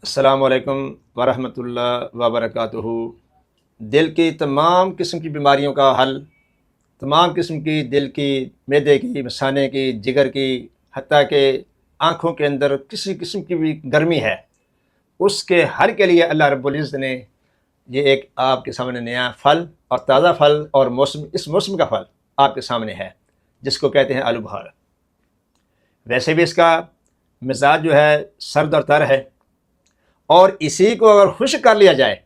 السلام علیکم ورحمۃ اللہ وبرکاتہ۔ دل کی تمام قسم کی بیماریوں کا حل، تمام قسم کی دل کی، معدے کی، مثانے کی، جگر کی، حتیٰ کہ آنکھوں کے اندر کسی قسم کی بھی گرمی ہے، اس کے حل کے لیے اللہ رب العزت نے یہ ایک آپ کے سامنے نیا پھل اور تازہ پھل اور اس موسم کا پھل آپ کے سامنے ہے، جس کو کہتے ہیں آلو بخارا۔ ویسے بھی اس کا مزاج جو ہے سرد اور تر ہے، اور اسی کو اگر خشک کر لیا جائے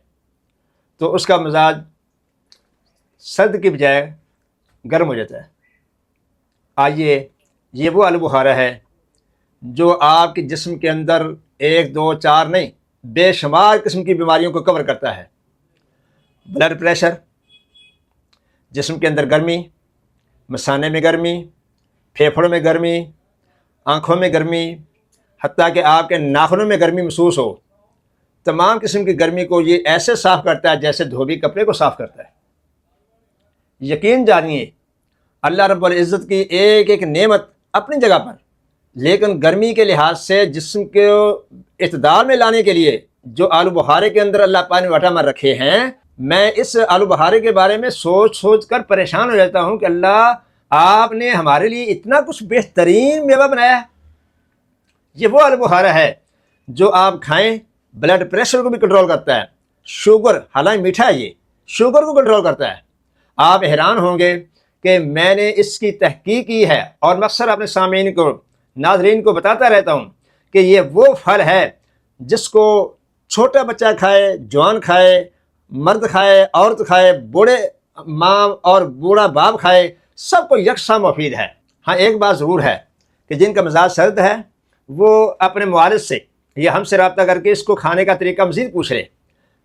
تو اس کا مزاج سرد کی بجائے گرم ہو جاتا ہے۔ آئیے، یہ وہ آلو بخارا ہے جو آپ کے جسم کے اندر ایک دو چار نہیں، بے شمار قسم کی بیماریوں کو کور کرتا ہے۔ بلڈ پریشر، جسم کے اندر گرمی، مثانے میں گرمی، پھیپھڑوں میں گرمی، آنکھوں میں گرمی، حتیٰ کہ آپ کے ناخنوں میں گرمی محسوس ہو، تمام قسم کی گرمی کو یہ ایسے صاف کرتا ہے جیسے دھوبی کپڑے کو صاف کرتا ہے۔ یقین جانیے، اللہ رب العزت کی ایک ایک نعمت اپنی جگہ پر، لیکن گرمی کے لحاظ سے جسم کو اعتدال میں لانے کے لیے جو آلو بخارے کے اندر اللہ پاک نے وٹامن رکھے ہیں، میں اس آلو بخارے کے بارے میں سوچ سوچ کر پریشان ہو جاتا ہوں کہ اللہ، آپ نے ہمارے لیے اتنا کچھ بہترین میوہ بنایا ہے۔ یہ وہ آلو بخارا ہے جو آپ کھائیں، بلڈ پریشر کو بھی کنٹرول کرتا ہے، شوگر، حالانکہ میٹھا ہے، یہ شوگر کو کنٹرول کرتا ہے۔ آپ حیران ہوں گے کہ میں نے اس کی تحقیق کی ہے، اور میں اکثر اپنے سامعین کو، ناظرین کو بتاتا رہتا ہوں کہ یہ وہ پھل ہے جس کو چھوٹا بچہ کھائے، جوان کھائے، مرد کھائے، عورت کھائے، بوڑھے ماں اور بوڑھا باپ کھائے، سب کو یکساں مفید ہے۔ ہاں، ایک بات ضرور ہے کہ جن کا مزاج سرد ہے وہ اپنے معالج سے یا ہم سے رابطہ کر کے اس کو کھانے کا طریقہ مزید پوچھ لے،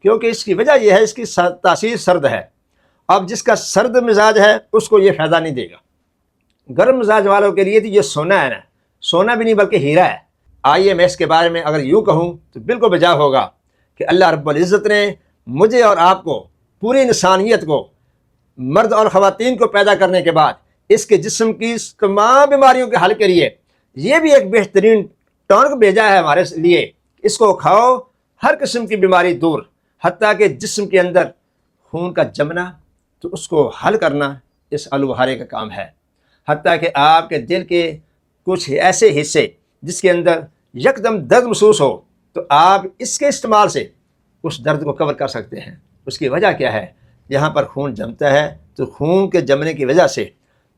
کیونکہ اس کی وجہ یہ ہے، اس کی تاثیر سرد ہے۔ اب جس کا سرد مزاج ہے اس کو یہ فائدہ نہیں دے گا۔ گرم مزاج والوں کے لیے تو یہ سونا ہے، نا سونا بھی نہیں بلکہ ہیرا ہے۔ آئیے، میں اس کے بارے میں اگر یوں کہوں تو بالکل بجا ہوگا کہ اللہ رب العزت نے مجھے اور آپ کو، پوری انسانیت کو، مرد اور خواتین کو پیدا کرنے کے بعد اس کے جسم کی تمام بیماریوں کے حل کے لیے یہ بھی ایک بہترین ٹانک بھیجا ہے ہمارے لیے۔ اس کو کھاؤ، ہر قسم کی بیماری دور، حتیٰ کہ جسم کے اندر خون کا جمنا، تو اس کو حل کرنا اس آلو بخارے کا کام ہے۔ حتیٰ کہ آپ کے دل کے کچھ ایسے حصے جس کے اندر یکدم درد محسوس ہو، تو آپ اس کے استعمال سے اس درد کو کور کر سکتے ہیں۔ اس کی وجہ کیا ہے؟ یہاں پر خون جمتا ہے، تو خون کے جمنے کی وجہ سے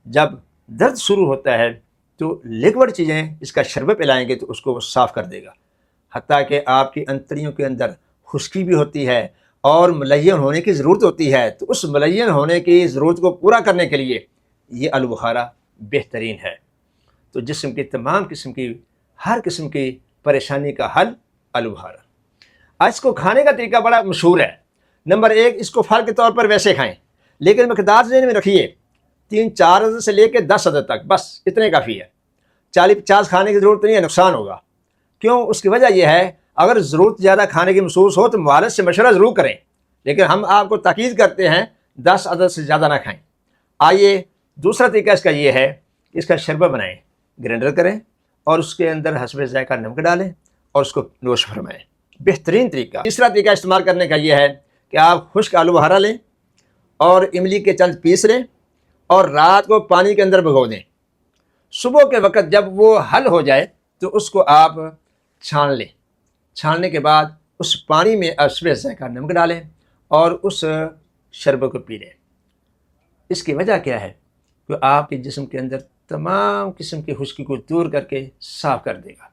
جب درد شروع ہوتا ہے تو لیکوڈ چیزیں اس کا شربت پلائیں گے تو اس کو وہ صاف کر دے گا۔ حتیٰ کہ آپ کی انتڑیوں کے اندر خشکی بھی ہوتی ہے اور ملین ہونے کی ضرورت ہوتی ہے، تو اس ملین ہونے کی ضرورت کو پورا کرنے کے لیے یہ آلو بخارا بہترین ہے۔ تو جسم کی تمام قسم کی، ہر قسم کی پریشانی کا حل آلو بخارا۔ اس کو کھانے کا طریقہ بڑا مشہور ہے۔ نمبر ایک، اس کو پھل کے طور پر ویسے کھائیں، لیکن مقدار ذہن میں رکھیے، 3-4 عدد سے لے کے 10 عدد تک، بس اتنے کافی ہے۔ 40-50 کھانے کی ضرورت نہیں ہے، نقصان ہوگا۔ کیوں؟ اس کی وجہ یہ ہے، اگر ضرورت زیادہ کھانے کی محسوس ہو تو معالج سے مشورہ ضرور کریں، لیکن ہم آپ کو تاکید کرتے ہیں 10 عدد سے زیادہ نہ کھائیں۔ آئیے، دوسرا طریقہ اس کا یہ ہے کہ اس کا شربت بنائیں، گرینڈر کریں اور اس کے اندر حسب ذائقہ نمک ڈالیں اور اس کو نوش فرمائیں، بہترین طریقہ۔ تیسرا طریقہ استعمال کرنے کا یہ ہے کہ آپ خشک آلو بخارا لیں اور املی کے چند پیس لیں اور رات کو پانی کے اندر بھگو دیں۔ صبح کے وقت جب وہ حل ہو جائے تو اس کو آپ چھان لیں۔ چھاننے کے بعد اس پانی میں حسب ذائقہ نمک ڈالیں اور اس شربت کو پی لیں۔ اس کی وجہ کیا ہے؟ کہ آپ کے جسم کے اندر تمام قسم کی خشکی کو دور کر کے صاف کر دے گا۔